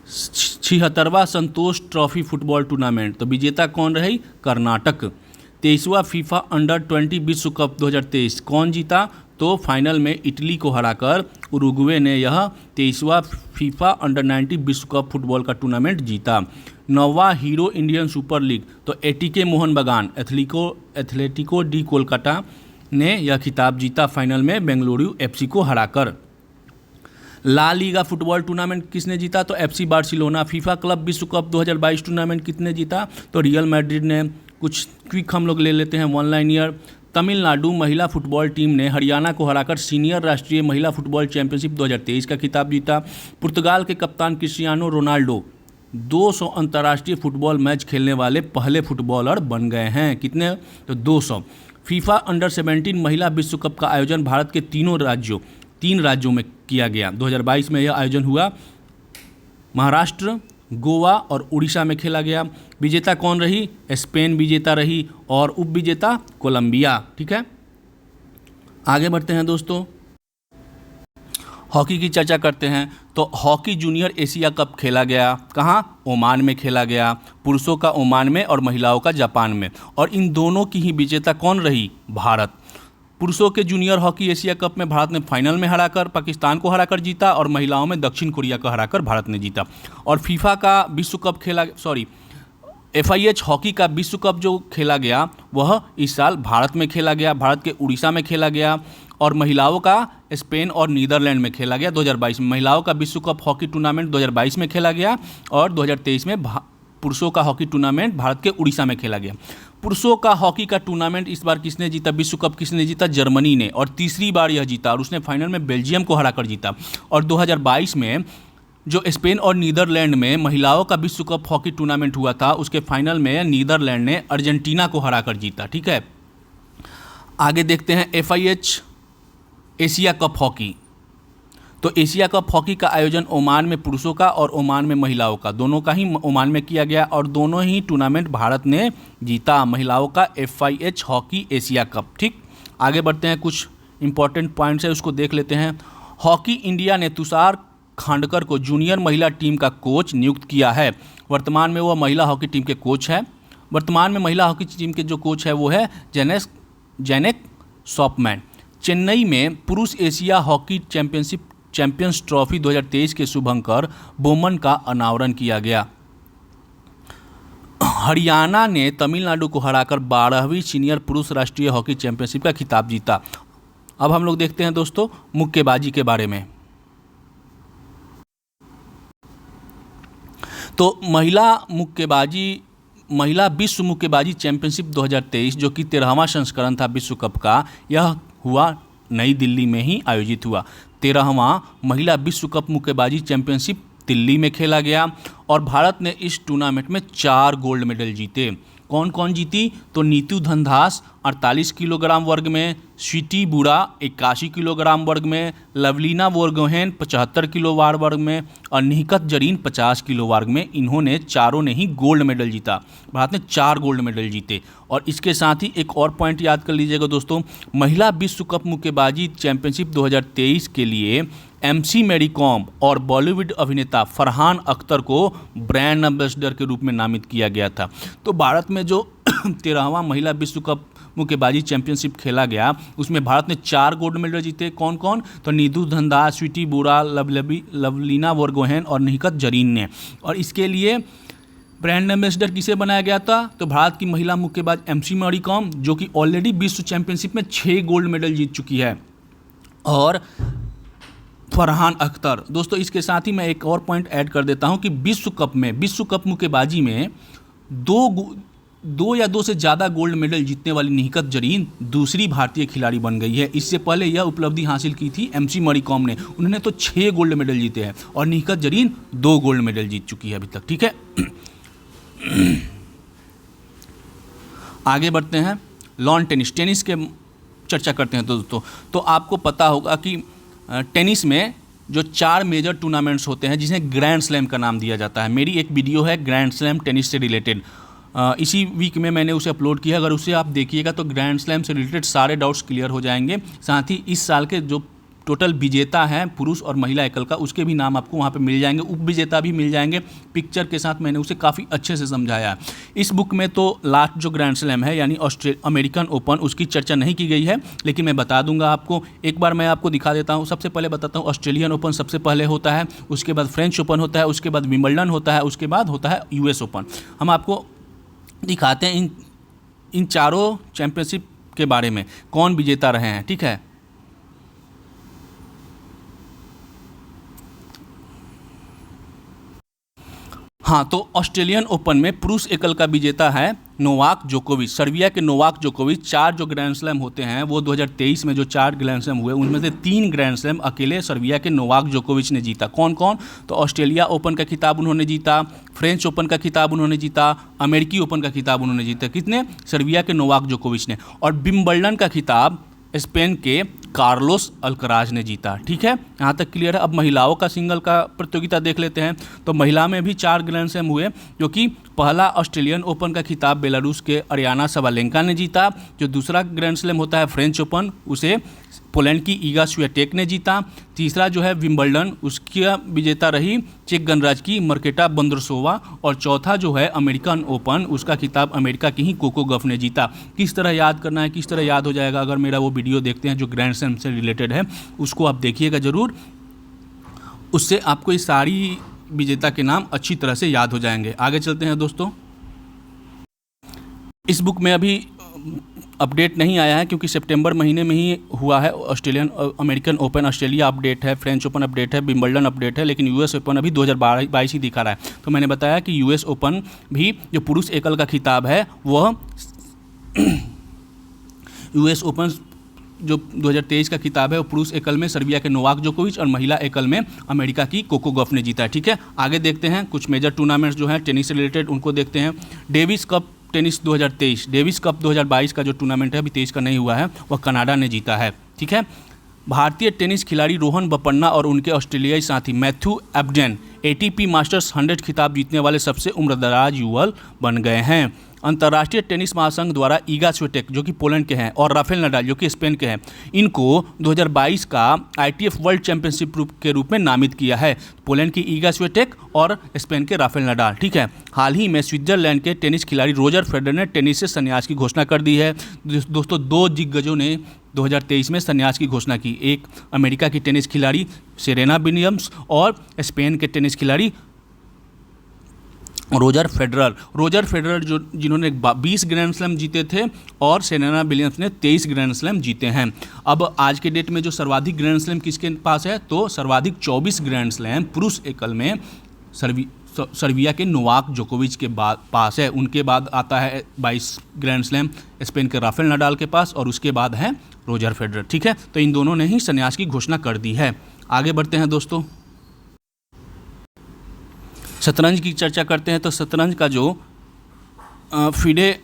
76वां संतोष ट्रॉफी फुटबॉल टूर्नामेंट, तो विजेता कौन रही? कर्नाटक। 23वां फीफा अंडर 20 विश्व कप 2023 कौन जीता? तो फाइनल में इटली को हराकर उरुग्वे ने यह 23वां फीफा अंडर 19 विश्व कप फुटबॉल का टूर्नामेंट जीता। 9वां हीरो इंडियन सुपर लीग, तो एटीके मोहन बागान एथलेटिको डी कोलकाता ने यह खिताब जीता फाइनल में बेंगलुरु एफसी को हराकर। ला लीगा फुटबॉल टूर्नामेंट किसने जीता? तो एफसी बार्सिलोना। फीफा क्लब विश्व कप 2022 टूर्नामेंट किसने जीता? तो रियल मैड्रिड ने। कुछ क्विक हम लोग ले लेते हैं, वन लाइनियर। तमिलनाडु महिला फुटबॉल टीम ने हरियाणा को हराकर सीनियर राष्ट्रीय महिला फुटबॉल चैंपियनशिप 2023 का खिताब जीता। पुर्तगाल के कप्तान क्रिस्टियानो रोनाल्डो 200 अंतर्राष्ट्रीय फुटबॉल मैच खेलने वाले पहले फुटबॉलर बन गए हैं। कितने? तो 200। फीफा अंडर-17 महिला विश्व कप का आयोजन भारत के तीन राज्यों में किया गया। 2022 में यह आयोजन हुआ। महाराष्ट्र, गोवा और उड़ीसा में खेला गया। विजेता कौन रही? स्पेन विजेता रही और उप विजेता कोलंबिया। ठीक है, आगे बढ़ते हैं दोस्तों, हॉकी की चर्चा करते हैं। तो हॉकी जूनियर एशिया कप खेला गया। कहाँ? ओमान में खेला गया। पुरुषों का ओमान में और महिलाओं का जापान में। और इन दोनों की ही विजेता कौन रही? भारत। पुरुषों के जूनियर हॉकी एशिया कप में भारत ने फाइनल में हराकर पाकिस्तान को हराकर जीता और महिलाओं में दक्षिण कोरिया को हराकर भारत ने जीता। और फीफा का विश्व कप FIH हॉकी का विश्व कप जो खेला गया वह इस साल भारत में खेला गया। भारत के उड़ीसा में खेला गया। और महिलाओं का स्पेन और नीदरलैंड में खेला गया। 2022 में महिलाओं का विश्व कप हॉकी टूर्नामेंट 2022 में खेला गया और 2023 में पुरुषों का हॉकी टूर्नामेंट भारत के उड़ीसा में खेला गया। पुरुषों का हॉकी का टूर्नामेंट इस बार किसने जीता? विश्व कप किसने जीता? जर्मनी ने, और तीसरी बार यह जीता और उसने फाइनल में बेल्जियम को हराकर जीता। और 2022 में जो स्पेन और नीदरलैंड में महिलाओं का विश्व कप हॉकी टूर्नामेंट हुआ था उसके फाइनल में नीदरलैंड ने अर्जेंटीना को हराकर जीता। ठीक है, आगे देखते हैं FIH एशिया कप हॉकी। तो एशिया कप हॉकी का आयोजन ओमान में पुरुषों का और ओमान में महिलाओं का, दोनों का ही ओमान में किया गया और दोनों ही टूर्नामेंट भारत ने जीता। महिलाओं का FIH हॉकी एशिया कप। ठीक, आगे बढ़ते हैं, कुछ इंपॉर्टेंट पॉइंट्स है उसको देख लेते हैं। हॉकी इंडिया ने तुषार खांडकर को जूनियर महिला टीम का कोच नियुक्त किया है। वर्तमान में वह महिला हॉकी टीम के कोच है। वर्तमान में महिला हॉकी टीम के जो कोच है वो है जेनेक सॉपमैन। चेन्नई में पुरुष एशिया हॉकी चैंपियंस ट्रॉफी 2023 के शुभंकर बोमन का अनावरण किया गया। हरियाणा ने तमिलनाडु को हराकर 12वीं सीनियर पुरुष राष्ट्रीय हॉकी चैंपियनशिप का खिताब जीता। अब हम लोग देखते हैं दोस्तों मुक्केबाजी के बारे में। तो महिला विश्व मुक्केबाजी चैंपियनशिप 2023 जो कि 13वां संस्करण था विश्व कप का, यह हुआ नई दिल्ली में ही आयोजित हुआ। 13वां महिला विश्व कप मुक्केबाजी चैंपियनशिप दिल्ली में खेला गया और भारत ने इस टूर्नामेंट में 4 गोल्ड मेडल जीते। कौन कौन जीती? तो नीतू धनदास 48 किलोग्राम वर्ग में, स्वीटी बुरा 81 किलोग्राम वर्ग में, लवलीना बोरगोहेन 75 किलो वर्ग में और निहकत जरीन 50 किलो वर्ग में। इन्होंने चारों ने ही गोल्ड मेडल जीता। भारत ने 4 गोल्ड मेडल जीते। और इसके साथ ही एक और पॉइंट याद कर लीजिएगा दोस्तों, महिला विश्व कप मुक्केबाजी चैंपियनशिप 2023 के लिए MC मैरी कॉम और बॉलीवुड अभिनेता फरहान अख्तर को ब्रांड एम्बेसडर के रूप में नामित किया गया था। तो भारत में जो 13वां महिला विश्व कप मुक्केबाजी चैंपियनशिप खेला गया उसमें भारत ने 4 गोल्ड मेडल जीते। कौन कौन? तो नीतू धनदास, स्वीटी बुरा, लवलीना बोरगोहेन और निहकत जरीन ने। और इसके लिए ब्रांड एम्बेसडर किसे बनाया गया था? तो भारत की महिला मुक्केबाज MC मैरी कॉम जो कि ऑलरेडी विश्व चैंपियनशिप में 6 गोल्ड मेडल जीत चुकी है, और फरहान अख्तर। दोस्तों इसके साथ ही मैं एक और पॉइंट ऐड कर देता हूं कि विश्व कप मुक्केबाजी में दो या दो से ज़्यादा गोल्ड मेडल जीतने वाली निहकत जरीन दूसरी भारतीय खिलाड़ी बन गई है। इससे पहले यह उपलब्धि हासिल की थी MC मैरी कॉम ने, उन्होंने तो 6 गोल्ड मेडल जीते हैं और निहकत जरीन 2 गोल्ड मेडल जीत चुकी है अभी तक। ठीक है, आगे बढ़ते हैं, लॉन टेनिस के चर्चा करते हैं। तो दोस्तों तो आपको पता होगा कि टेनिस में जो 4 मेजर टूर्नामेंट्स होते हैं जिन्हें ग्रैंड स्लैम का नाम दिया जाता है। मेरी एक वीडियो है ग्रैंड स्लैम टेनिस से रिलेटेड, इसी वीक में मैंने उसे अपलोड किया। अगर उसे आप देखिएगा तो ग्रैंड स्लैम से रिलेटेड सारे डाउट्स क्लियर हो जाएंगे। साथ ही इस साल के जो टोटल विजेता हैं पुरुष और महिला एकल का, उसके भी नाम आपको वहाँ पे मिल जाएंगे, उप विजेता भी मिल जाएंगे। पिक्चर के साथ मैंने उसे काफ़ी अच्छे से समझाया है। इस बुक में तो लास्ट जो ग्रैंड स्लैम है यानी अमेरिकन ओपन, उसकी चर्चा नहीं की गई है, लेकिन मैं बता दूंगा आपको। एक बार मैं आपको दिखा देता हूँ। सबसे पहले बताता हूँ, ऑस्ट्रेलियन ओपन सबसे पहले होता है, उसके बाद फ्रेंच ओपन होता है, उसके बाद विंबलडन होता है, उसके बाद होता है US ओपन। हम आपको दिखाते हैं इन चारों चैंपियनशिप के बारे में कौन विजेता रहे हैं। ठीक है, हाँ, तो ऑस्ट्रेलियन ओपन में पुरुष एकल का विजेता है नोवाक जोकोविच। सर्बिया के नोवाक जोकोविच। 4 जो ग्रैंड स्लैम होते हैं वो 2023 में जो 4 ग्रैंड स्लैम हुए उनमें से 3 ग्रैंड स्लैम अकेले सर्बिया के नोवाक जोकोविच ने जीता। कौन कौन? तो ऑस्ट्रेलिया ओपन का खिताब उन्होंने जीता, फ्रेंच ओपन का खिताब उन्होंने जीता, अमेरिकी ओपन का खिताब उन्होंने जीता। कितने? सर्बिया के नोवाक जोकोविच ने। और विंबलडन का खिताब स्पेन के कार्लोस अल्कराज ने जीता। ठीक है, यहाँ तक क्लियर है। अब महिलाओं का सिंगल का प्रतियोगिता देख लेते हैं। तो महिला में भी 4 ग्रैंड स्लैम हुए, जो कि पहला ऑस्ट्रेलियन ओपन का खिताब बेलारूस के अरियाना सबालेंका ने जीता। जो दूसरा ग्रैंड स्लैम होता है फ्रेंच ओपन, उसे पोलैंड की ईगा स्वियाटेक ने जीता। तीसरा जो है विंबलडन, उसकी विजेता रही चेक गणराज्य की मर्केटा बोंद्रोसोवा। और चौथा जो है अमेरिकन ओपन, उसका खिताब अमेरिका की ही कोको गफ ने जीता। किस तरह याद करना है, किस तरह याद हो जाएगा, अगर मेरा वो वीडियो देखते हैं जो ग्रैंड स्लैम से रिलेटेड है उसको आप देखिएगा ज़रूर, उससे आपको ये सारी विजेता के नाम अच्छी तरह से याद हो जाएंगे। आगे चलते हैं दोस्तों। इस बुक में अभी अपडेट नहीं आया है क्योंकि सितंबर महीने में ही हुआ है। अमेरिकन ओपन ऑस्ट्रेलिया अपडेट है, फ्रेंच ओपन अपडेट है, विंबलडन अपडेट है, लेकिन यूएस ओपन अभी 2022 ही दिखा रहा है। तो मैंने बताया कि यूएस ओपन भी जो पुरुष एकल का खिताब है वह यूएस ओपन जो 2023 का खिताब है वो पुरुष एकल में सर्बिया के नोवाक जोकोविच और महिला एकल में अमेरिका की कोको गफ ने जीता है। ठीक है, आगे देखते हैं कुछ मेजर टूर्नामेंट्स जो हैं टेनिस से रिलेटेड, उनको देखते हैं। Davis cup tennis 2023, Davis cup 2022 का जो टूर्नामेंट है अभी 23 का नहीं हुआ है, वह कनाडा ने जीता है। ठीक है, भारतीय टेनिस खिलाड़ी रोहन बोपन्ना और उनके ऑस्ट्रेलियाई साथी मैथ्यू एब्डेन एटीपी मास्टर्स 100 खिताब जीतने वाले सबसे उम्रदराज युवा बन गए हैं। अंतर्राष्ट्रीय टेनिस महासंघ द्वारा ईगा स्वियाटेक जो कि पोलैंड के हैं और राफेल नडाल जो कि स्पेन के हैं, इनको 2022 का आईटीएफ वर्ल्ड चैंपियनशिप के रूप में नामित किया है। पोलैंड की ईगा स्वियाटेक और स्पेन के राफेल नडाल। ठीक है, हाल ही में स्विट्जरलैंड के टेनिस खिलाड़ी रोजर फेडरर ने टेनिस से संन्यास की घोषणा कर दी है। दोस्तों, 2 दिग्गजों ने 2023 में संन्यास की घोषणा की। एक अमेरिका की टेनिस खिलाड़ी सेरेना विलियम्स और स्पेन के टेनिस खिलाड़ी रोजर फेडरर जो जिन्होंने 20 ग्रैंड स्लैम जीते थे और सेरेना विलियम्स ने 23 ग्रैंड स्लैम जीते हैं। अब आज के डेट में जो सर्वाधिक ग्रैंड स्लैम किसके पास है, तो सर्वाधिक 24 ग्रैंड स्लैम पुरुष एकल में सर्बिया के नोवाक जोकोविच के पास है। उनके बाद आता है 22 ग्रैंड स्लैम स्पेन के राफेल नडाल के पास और उसके बाद है रोजर फेडरर। ठीक है, तो इन दोनों ने ही संन्यास की घोषणा कर दी है। आगे बढ़ते हैं दोस्तों, शतरंज की चर्चा करते हैं। तो शतरंज का जो फिडे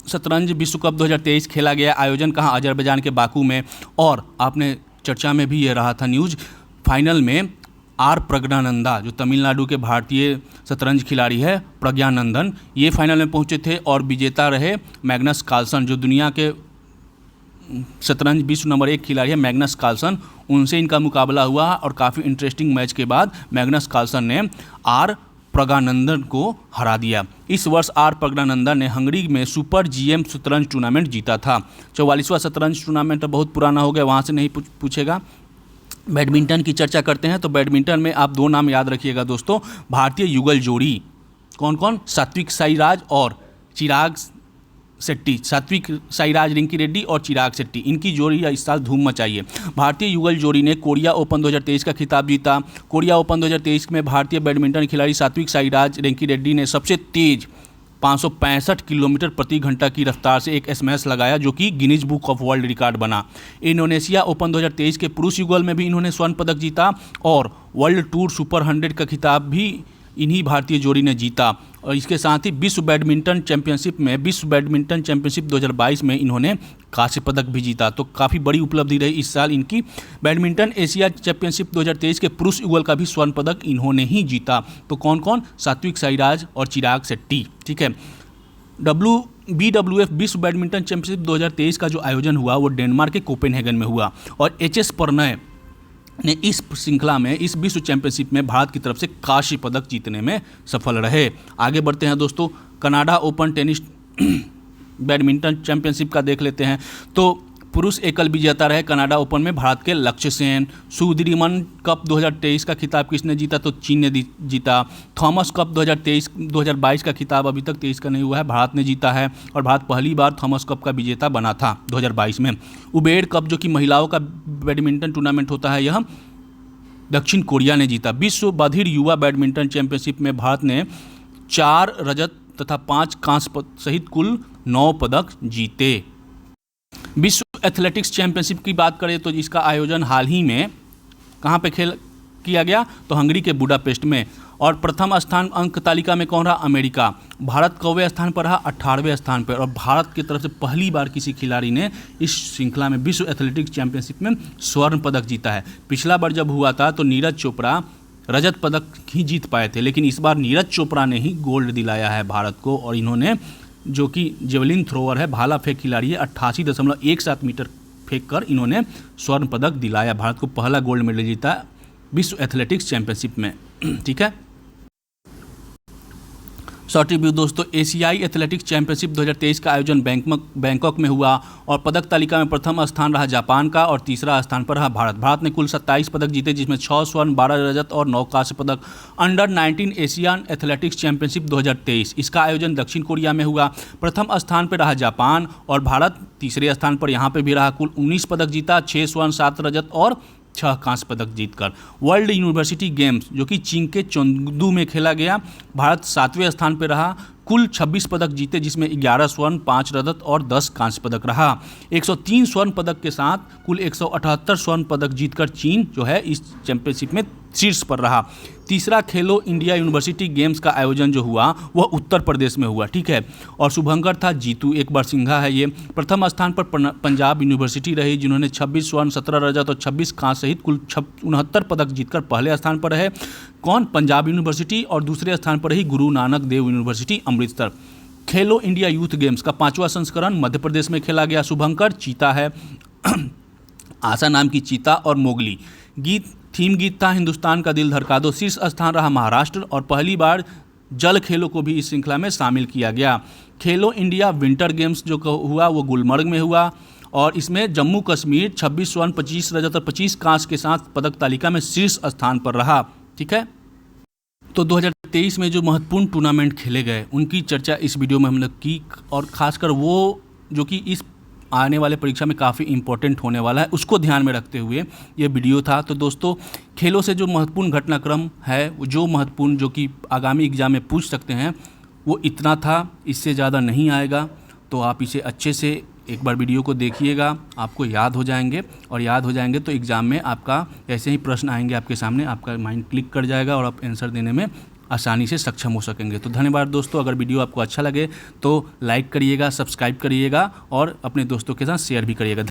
शतरंज विश्व कप 2023 खेला गया, आयोजन कहाँ, अजरबैजान के बाकू में। और आपने चर्चा में भी ये रहा था न्यूज़, फाइनल में आर प्रज्ञानंदा जो तमिलनाडु के भारतीय शतरंज खिलाड़ी है प्रज्ञानंदन, ये फाइनल में पहुंचे थे और विजेता रहे मैग्नस कार्लसन जो दुनिया के शतरंज विश्व नंबर 1 खिलाड़ी है मैग्नस कार्लसन। उनसे इनका मुकाबला हुआ और काफ़ी इंटरेस्टिंग मैच के बाद मैग्नस कार्लसन ने आर प्रज्ञानंदन को हरा दिया। इस वर्ष आर प्रज्ञानंदन ने हंगरी में सुपर जीएम शतरंज टूर्नामेंट जीता था। 44वां शतरंज टूर्नामेंट बहुत पुराना हो गया, वहाँ से नहीं पूछेगा। बैडमिंटन की चर्चा करते हैं। तो बैडमिंटन में आप 2 नाम याद रखिएगा दोस्तों, भारतीय युगल जोड़ी कौन कौन, सात्विक साईराज और चिराग शेट्टी। सात्विक साईराज रिंकी रेड्डी और चिराग शेट्टी, इनकी जोड़ी इस साल धूम मचाई है। भारतीय युगल जोड़ी ने कोरिया ओपन 2023 का खिताब जीता। कोरिया ओपन 2023 में भारतीय बैडमिंटन खिलाड़ी सात्विक साईराज रिंकी रेड्डी ने सबसे तेज 565 किलोमीटर प्रति घंटा की रफ्तार से एक स्मैश लगाया जो कि Guinness book of world record बना। इंडोनेशिया ओपन 2023 के पुरुष युगल में भी इन्होंने स्वर्ण पदक जीता और वर्ल्ड टूर सुपर 100 का खिताब भी इन्हीं भारतीय जोड़ी ने जीता। और इसके साथ ही विश्व बैडमिंटन चैंपियनशिप 2022 में इन्होंने कांस्य पदक भी जीता। तो काफ़ी बड़ी उपलब्धि रही इस साल इनकी। बैडमिंटन एशिया चैंपियनशिप 2023 के पुरुष युगल का भी स्वर्ण पदक इन्होंने ही जीता। तो कौन कौन, सात्विक साईराज और चिराग शेट्टी। ठीक है, BWF विश्व बैडमिंटन चैंपियनशिप 2023 का जो आयोजन हुआ वो डेनमार्क के कोपेनहेगन में हुआ और HS प्रणय ने इस श्रृंखला में, इस विश्व चैंपियनशिप में भारत की तरफ से कांस्य पदक जीतने में सफल रहे। आगे बढ़ते हैं दोस्तों, Canada open tennis badminton championship का देख लेते हैं। तो पुरुष एकल विजेता रहे कनाडा ओपन में भारत के लक्ष्य सेन। सुदीर्मन कप 2023 का खिताब किसने जीता, तो चीन ने जीता। थॉमस कप 2022 का खिताब अभी तक 23 का नहीं हुआ है, भारत ने जीता है और भारत पहली बार थॉमस कप का विजेता बना था 2022 में। उबेर कप जो कि महिलाओं का बैडमिंटन टूर्नामेंट होता है, यह दक्षिण कोरिया ने जीता। विश्व बधिर युवा बैडमिंटन चैंपियनशिप में भारत ने 4 रजत तथा 5 कांस्य सहित कुल 9 पदक जीते। विश्व एथलेटिक्स चैंपियनशिप की बात करें तो इसका आयोजन हाल ही में कहाँ पे किया गया, तो हंगरी के बुडापेस्ट में। और प्रथम स्थान अंक तालिका में कौन रहा, अमेरिका। भारत कौवें स्थान पर रहा, 18वें स्थान पर। और भारत की तरफ से पहली बार किसी खिलाड़ी ने इस श्रृंखला में विश्व एथलेटिक्स चैंपियनशिप में स्वर्ण पदक जीता है। पिछला बार जब हुआ था तो नीरज चोपड़ा रजत पदक ही जीत पाए थे, लेकिन इस बार नीरज चोपड़ा ने ही गोल्ड दिलाया है भारत को। और इन्होंने, जो कि जेवलिन थ्रोअर है, भाला फेंक खिलाड़ी है, 88.17 मीटर फेंक कर इन्होंने स्वर्ण पदक दिलाया। भारत को पहला गोल्ड मेडल जीता विश्व एथलेटिक्स चैंपियनशिप में। ठीक है, शॉर्ट रिव्यू दोस्तों। एशियाई एथलेटिक्स चैंपियनशिप 2023 का आयोजन बैंकॉक में हुआ और पदक तालिका में प्रथम स्थान रहा जापान का और तीसरा स्थान पर रहा भारत। भारत ने कुल 27 पदक जीते, जिसमें 6 स्वर्ण, 12 रजत और 9 कांस्य पदक। अंडर 19 एशियन एथलेटिक्स चैंपियनशिप 2023, इसका आयोजन दक्षिण कोरिया में हुआ। प्रथम स्थान पर रहा जापान और भारत तीसरे स्थान पर यहाँ पर भी रहा। कुल 19 पदक जीता, 6 स्वर्ण, 7 रजत और 6 कांस्य पदक जीतकर। वर्ल्ड यूनिवर्सिटी गेम्स, जो कि चीन के चोंगदू में खेला गया, भारत 7वें स्थान पर रहा। कुल 26 पदक जीते, जिसमें 11 स्वर्ण, 5 रजत और 10 कांस्य पदक रहा। 103 स्वर्ण पदक के साथ कुल 178 स्वर्ण पदक जीतकर चीन जो है इस चैंपियनशिप में शीर्ष पर रहा। तीसरा खेलो इंडिया यूनिवर्सिटी गेम्स का आयोजन जो हुआ वह उत्तर प्रदेश में हुआ। ठीक है, और शुभंकर था जीतू, एक बार सिंघा है ये। प्रथम स्थान पर पंजाब यूनिवर्सिटी रही, जिन्होंने 26 स्वर्ण, 17 रजत और 26 कांस्य सहित कुल 69 पदक जीतकर पहले स्थान पर रहे। कौन, पंजाब यूनिवर्सिटी। और दूसरे स्थान पर रही गुरु नानक देव यूनिवर्सिटी अमृतसर। खेलो इंडिया यूथ गेम्स का 5वां संस्करण मध्य प्रदेश में खेला गया। शुभंकर चीता है, आशा नाम की चीता और मोगली। थीम गीत था हिंदुस्तान का दिल धड़का दो। शीर्ष स्थान रहा महाराष्ट्र और पहली बार जल खेलों को भी इस श्रृंखला में शामिल किया गया। खेलो इंडिया विंटर गेम्स जो हुआ वो गुलमर्ग में हुआ और इसमें जम्मू कश्मीर 26 स्वर्ण, 25 रजत और 25 कांस्य के साथ पदक तालिका में शीर्ष स्थान पर रहा। ठीक है, तो 2023 में जो महत्वपूर्ण टूर्नामेंट खेले गए उनकी चर्चा इस वीडियो में हम लोग की, और खासकर वो जो कि इस आने वाले परीक्षा में काफ़ी इंपॉर्टेंट होने वाला है उसको ध्यान में रखते हुए ये वीडियो था। तो दोस्तों, खेलों से जो महत्वपूर्ण घटनाक्रम है, जो महत्वपूर्ण जो कि आगामी एग्जाम में पूछ सकते हैं, वो इतना था, इससे ज़्यादा नहीं आएगा। तो आप इसे अच्छे से एक बार वीडियो को देखिएगा, आपको याद हो जाएंगे, और याद हो जाएंगे तो एग्ज़ाम में आपका ऐसे ही प्रश्न आएंगे आपके सामने, आपका माइंड क्लिक कर जाएगा और आप आंसर देने में आसानी से सक्षम हो सकेंगे। तो धन्यवाद दोस्तों। अगर वीडियो आपको अच्छा लगे तो लाइक करिएगा, सब्सक्राइब करिएगा और अपने दोस्तों के साथ शेयर भी करिएगा।